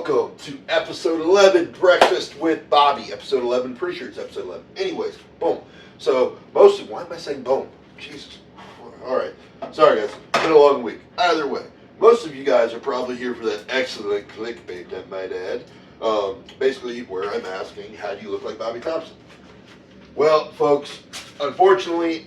welcome to episode 11, Breakfast with Bobby. Episode 11, pretty sure it's episode 11. Anyways, boom. So, why am I saying boom? Jesus. Alright, sorry guys, been a long week. Either way, most of you guys are probably here for that excellent clickbait, I might add. Basically, where I'm asking, how do you look like Bobby Thompson? Well, folks, unfortunately,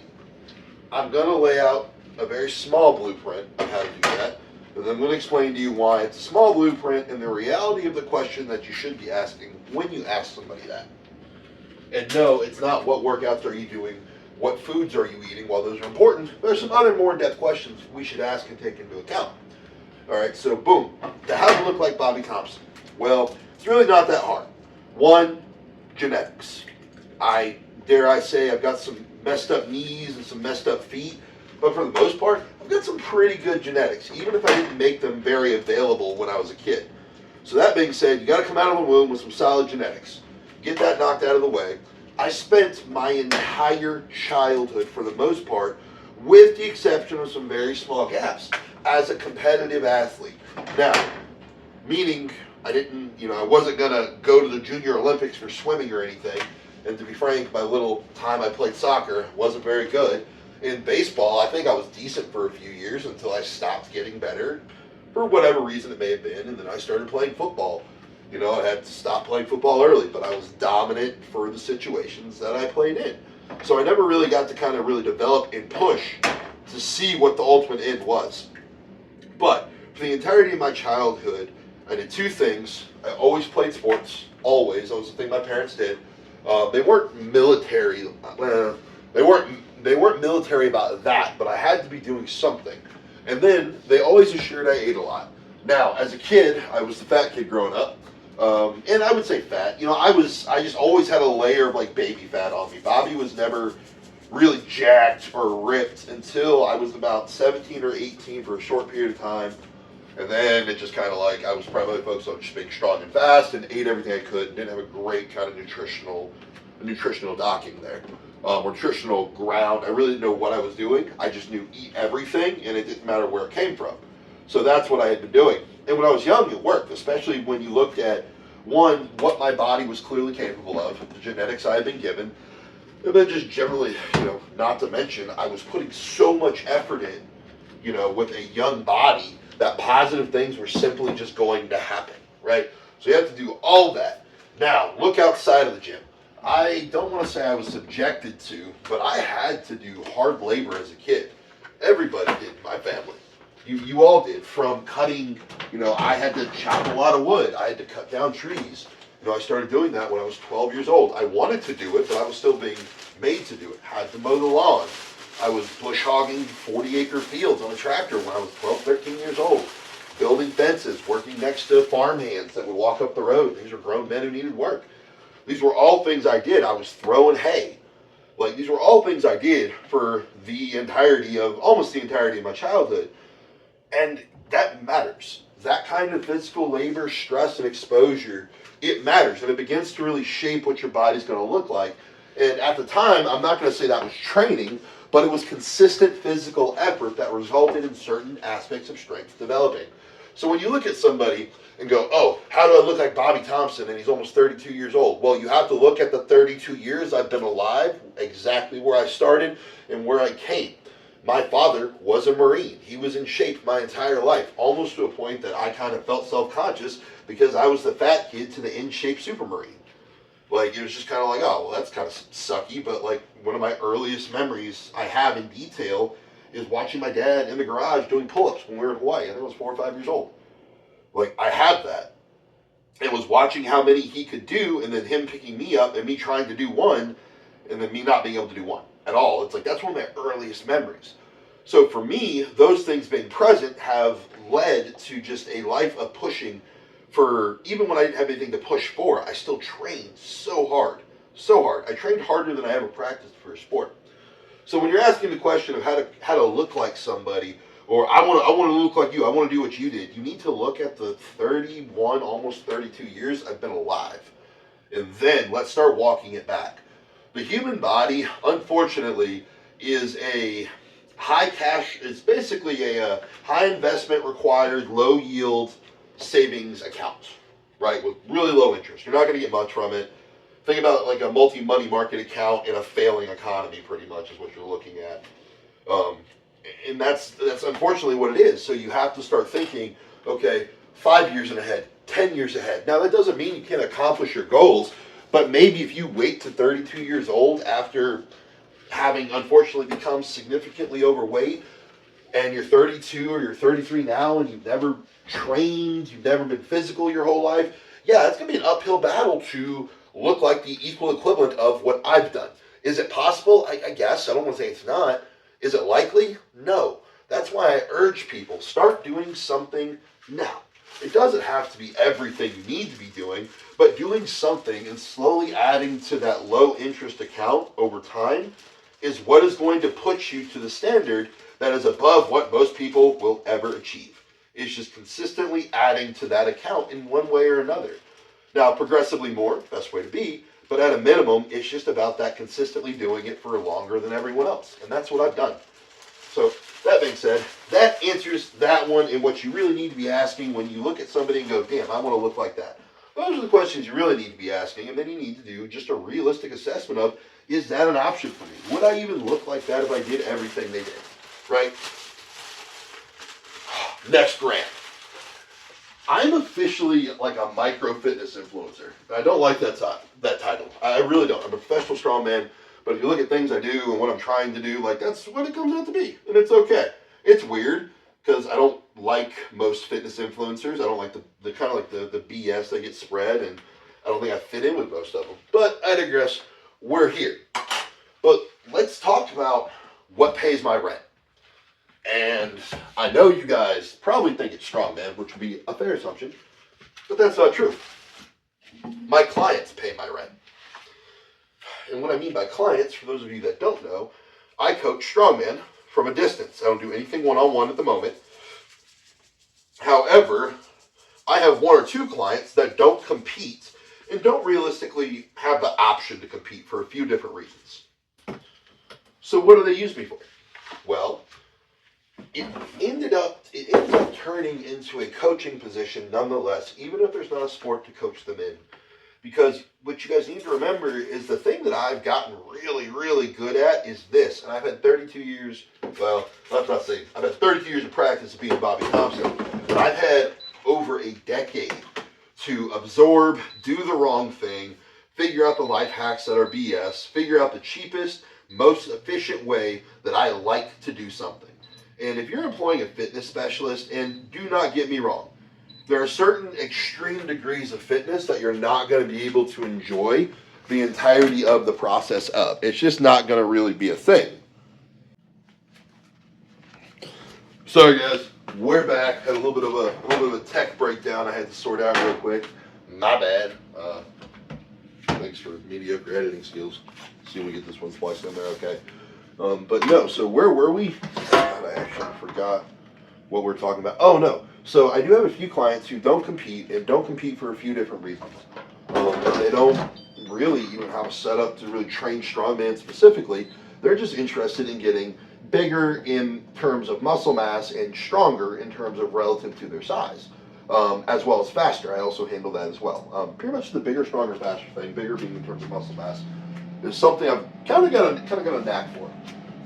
I'm going to lay out a very small blueprint on how to do that. And then I'm going to explain to you why it's a small blueprint and the reality of the question that you should be asking when you ask somebody that. And no, it's not what workouts are you doing, what foods are you eating. While those are important, there's some other more in-depth questions we should ask and take into account. All right, so boom, how to look like Bobby Thompson. Well, it's really not that hard. One, genetics. Dare I say I've got some messed up knees and some messed up feet, but for the most part, I've got some pretty good genetics, even if I didn't make them very available when I was a kid. So that being said, you got to come out of the womb with some solid genetics. Get that knocked out of the way. I spent my entire childhood, for the most part, with the exception of some very small gaps, as a competitive athlete. Now, meaning I wasn't going to go to the Junior Olympics for swimming or anything. And to be frank, my little time I played soccer wasn't very good. In baseball, I think I was decent for a few years until I stopped getting better, for whatever reason it may have been, and then I started playing football. I had to stop playing football early, but I was dominant for the situations that I played in. So I never really got to kind of really develop and push to see what the ultimate end was. But for the entirety of my childhood, I did two things. I always played sports, always. That was the thing my parents did. They weren't military. They weren't military about that, but I had to be doing something. And then they always assured I ate a lot. Now, as a kid, I was the fat kid growing up, and I would say fat. I just always had a layer of like baby fat on me. Bobby was never really jacked or ripped until I was about 17 or 18 for a short period of time. And then it just kind of like, I was primarily focused on just being strong and fast and ate everything I could and didn't have a great kind of nutritional docking there. Or nutritional ground. I really didn't know what I was doing. I just knew eat everything and it didn't matter where it came from. So that's what I had been doing. And when I was young, it worked, especially when you looked at, one, what my body was clearly capable of, the genetics I had been given, and then just generally, not to mention, I was putting so much effort in, with a young body, that positive things were simply just going to happen, right? So you have to do all that. Now, look outside of the gym. I don't want to say I was subjected to, but I had to do hard labor as a kid. Everybody did in my family. You all did. From cutting, I had to chop a lot of wood. I had to cut down trees. I started doing that when I was 12 years old. I wanted to do it, but I was still being made to do it. Had to mow the lawn. I was bush hogging 40-acre fields on a tractor when I was 12, 13 years old. Building fences, working next to farmhands that would walk up the road. These were grown men who needed work. These were all things I did. I was throwing hay. These were all things I did for almost the entirety of my childhood. And that matters. That kind of physical labor, stress, and exposure, it matters. And it begins to really shape what your body's going to look like. And at the time, I'm not going to say that was training, but it was consistent physical effort that resulted in certain aspects of strength developing. So when you look at somebody and go, oh, how do I look like Bobby Thompson and he's almost 32 years old? Well, you have to look at the 32 years I've been alive, exactly where I started and where I came. My father was a Marine. He was in shape my entire life, almost to a point that I kind of felt self-conscious because I was the fat kid to the in-shape Supermarine. It was just kind of like, oh, well, that's kind of sucky, but one of my earliest memories I have in detail is watching my dad in the garage doing pull-ups when we were in Hawaii. I think I was 4 or 5 years old. I have that. It was watching how many he could do and then him picking me up and me trying to do one and then me not being able to do one at all. It's that's one of my earliest memories. So for me, those things being present have led to just a life of pushing for, even when I didn't have anything to push for, I still trained so hard. So hard. I trained harder than I ever practiced for a sport. So when you're asking the question of how to look like somebody, or I want to look like you, I want to do what you did, you need to look at the 31, almost 32 years I've been alive. And then let's start walking it back. The human body, unfortunately, is a it's basically a high investment required, low yield savings account. right? With really low interest. You're not going to get much from it. Think about like a multi-money market account in a failing economy, pretty much is what you're looking at. Um, and that's unfortunately what it is. So you have to start thinking, okay, 5 years ahead, 10 years ahead. Now that doesn't mean you can't accomplish your goals, but maybe if you wait to 32 years old after having unfortunately become significantly overweight, and you're 32 or you're 33 now, and you've never trained, you've never been physical your whole life, yeah, it's going to be an uphill battle to look like the equal equivalent of what I've done. Is it possible? I guess. I don't want to say it's not. Is it likely? No. That's why I urge people, start doing something now. It doesn't have to be everything you need to be doing, but doing something and slowly adding to that low interest account over time is what is going to put you to the standard that is above what most people will ever achieve. It's just consistently adding to that account in one way or another. Now, progressively more, best way to be, but at a minimum, it's just about that consistently doing it for longer than everyone else. And that's what I've done. So, that being said, that answers that one and what you really need to be asking when you look at somebody and go, damn, I want to look like that. Those are the questions you really need to be asking, and then you need to do just a realistic assessment of, is that an option for me? Would I even look like that if I did everything they did? Right? Next grant. I'm officially like a micro fitness influencer. I don't like that title. I really don't. I'm a professional strongman, but if you look at things I do and what I'm trying to do, like that's what it comes out to be, and it's okay. It's weird because I don't like most fitness influencers. I don't like the kind of like the BS that gets spread, and I don't think I fit in with most of them. But I digress. We're here. But let's talk about what pays my rent. And I know you guys probably think it's strongman, which would be a fair assumption, but that's not true. My clients pay my rent. And what I mean by clients, for those of you that don't know, I coach strongman from a distance. I don't do anything one-on-one at the moment. However, I have one or two clients that don't compete and don't realistically have the option to compete for a few different reasons. So what do they use me for? Well, it ended up turning into a coaching position nonetheless, even if there's not a sport to coach them in. Because what you guys need to remember is the thing that I've gotten really, really good at is this. And I've had 32 years, well, let's not say, I've had 32 years of practice of being Bobby Thompson, but I've had over a decade to absorb, do the wrong thing, figure out the life hacks that are BS, figure out the cheapest, most efficient way that I like to do something. And if you're employing a fitness specialist, and do not get me wrong, there are certain extreme degrees of fitness that you're not going to be able to enjoy the entirety of the process of. It's just not going to really be a thing. Sorry guys, we're back. Had a little bit of a tech breakdown I had to sort out real quick. My bad. Thanks for mediocre editing skills. See if we get this one spliced in there okay. But no, so where were we? God, I actually forgot what we're talking about. Oh no, so I do have a few clients who don't compete and don't compete for a few different reasons. They don't really even have a setup to really train strongman specifically. They're just interested in getting bigger in terms of muscle mass and stronger in terms of relative to their size, as well as faster. I also handle that as well. Pretty much the bigger, stronger, faster thing, bigger being in terms of muscle mass, is something I've kind of got a knack for.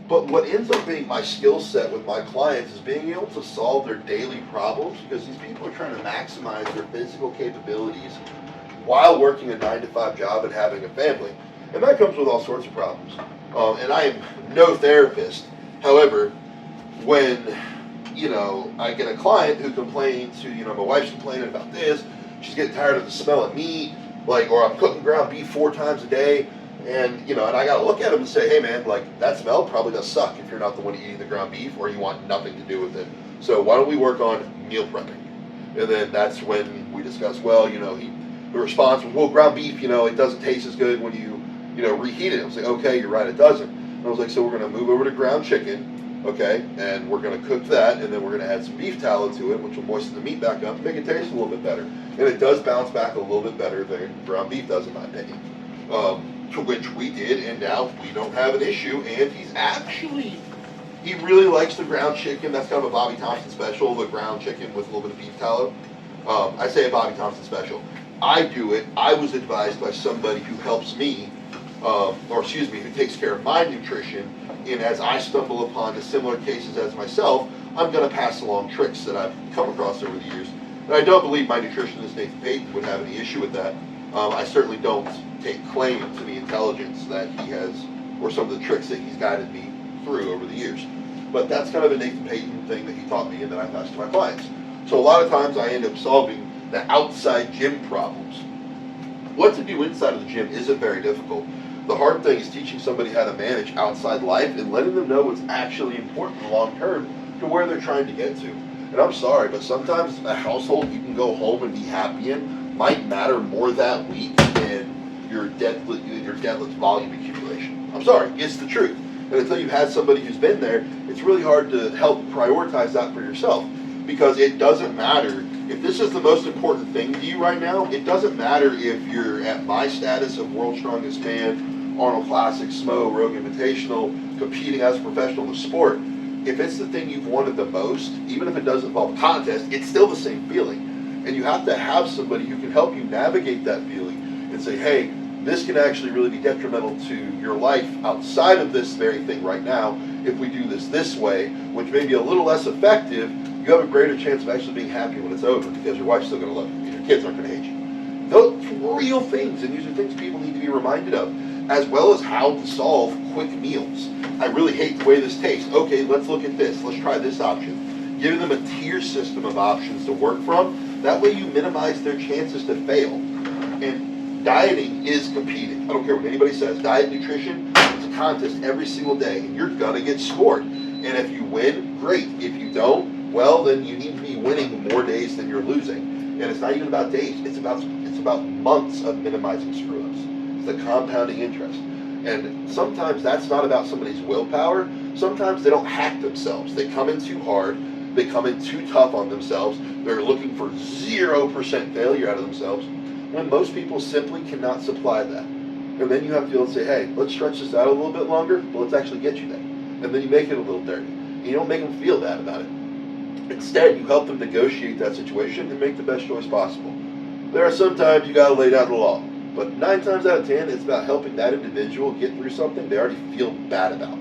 But what ends up being my skill set with my clients is being able to solve their daily problems, because these people are trying to maximize their physical capabilities while working a 9-to-5 job and having a family. And that comes with all sorts of problems. And I am no therapist. However, when, I get a client who complains, my wife's complaining about this, she's getting tired of the smell of meat, or I'm cooking ground beef 4 times a day, and I gotta look at them and say, hey man, that smell probably does suck if you're not the one eating the ground beef or you want nothing to do with it. So why don't we work on meal prepping? And then that's when we discuss, the response was, well, ground beef, it doesn't taste as good when you, reheat it. I was like, okay, you're right, it doesn't. And I was like, so we're gonna move over to ground chicken, okay, and we're gonna cook that, and then we're gonna add some beef tallow to it, which will moisten the meat back up, make it taste a little bit better. And it does bounce back a little bit better than ground beef does, in my opinion. To which we did, and now we don't have an issue, and he really likes the ground chicken. That's kind of a Bobby Thompson special, the ground chicken with a little bit of beef tallow. I say a Bobby Thompson special. I do it, I was advised by somebody who helps me, who takes care of my nutrition, and as I stumble upon the similar cases as myself, I'm going to pass along tricks that I've come across over the years. And I don't believe my nutritionist, Nathan Payton, would have any issue with that. I certainly don't take claim to the intelligence that he has, or some of the tricks that he's guided me through over the years. But that's kind of a Nathan Payton thing that he taught me and that I pass to my clients. So a lot of times I end up solving the outside gym problems. What to do inside of the gym isn't very difficult. The hard thing is teaching somebody how to manage outside life and letting them know what's actually important long term to where they're trying to get to. And I'm sorry, but sometimes a household you can go home and be happy in might matter more that week than your deadlift volume accumulation. I'm sorry, it's the truth. And until you've had somebody who's been there, it's really hard to help prioritize that for yourself. Because it doesn't matter, if this is the most important thing to you right now, it doesn't matter if you're at my status of World's Strongest Man, Arnold Classic, SMO, Rogue Invitational, competing as a professional in the sport. If it's the thing you've wanted the most, even if it doesn't involve a contest, it's still the same feeling. And you have to have somebody who can help you navigate that feeling and say, hey, this can actually really be detrimental to your life outside of this very thing right now. If we do this way, which may be a little less effective, you have a greater chance of actually being happy when it's over because your wife's still going to love you and your kids aren't going to hate you. Those are real things, and these are things people need to be reminded of, as well as how to solve quick meals. I really hate the way this tastes. Okay, let's look at this. Let's try this option. Giving them a tier system of options to work from. That way you minimize their chances to fail. And dieting is competing. I don't care what anybody says. Diet nutrition is a contest every single day, and you're going to get scored. And if you win, great. If you don't, well, then you need to be winning more days than you're losing. And it's not even about days. It's about months of minimizing screw-ups. It's the compounding interest. And sometimes that's not about somebody's willpower. Sometimes they don't hack themselves. They come in too hard. They come in too tough on themselves. They're looking for 0% failure out of themselves, when most people simply cannot supply that. And then you have to be able to say, hey, let's stretch this out a little bit longer, but let's actually get you there. And then you make it a little dirty. And you don't make them feel bad about it. Instead, you help them negotiate that situation and make the best choice possible. There are some times you got to lay down the law, but 9 times out of 10, it's about helping that individual get through something they already feel bad about.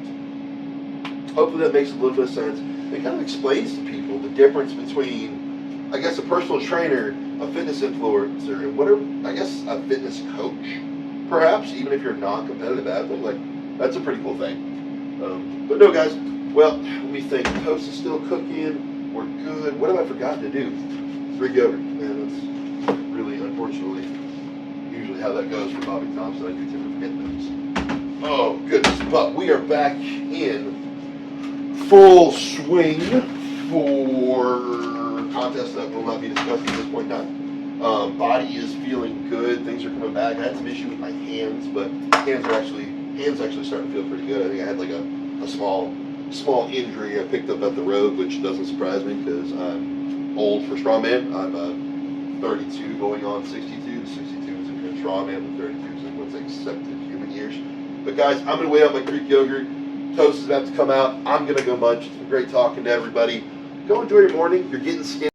Hopefully that makes a little bit of sense. It kind of explains to people the difference between, I guess, a personal trainer, a fitness influencer, and whatever, I guess, a fitness coach, perhaps, even if you're a non-competitive athlete. Like, that's a pretty cool thing. But no, guys, well, let me think. Toast is still cooking. We're good. What have I forgotten to do? Greek yogurt. Man, that's really, unfortunately, usually how that goes for Bobby Thompson. I do tend to forget things. Oh, goodness. But we are back in full swing for contests that will not be discussed at this point in time. Body is feeling good. Things are coming back. I had some issue with my hands, but hands actually starting to feel pretty good. I think I had like a small injury I picked up at the road, which doesn't surprise me because I'm old for strongman. I'm 32 going on 62. 62 is a strongman, but 32 is what's accepted human years. But guys, I'm going to weigh out my Greek yogurt. Toast is about to come out. I'm going to go munch. It's been great talking to everybody. Go enjoy your morning. You're getting skin.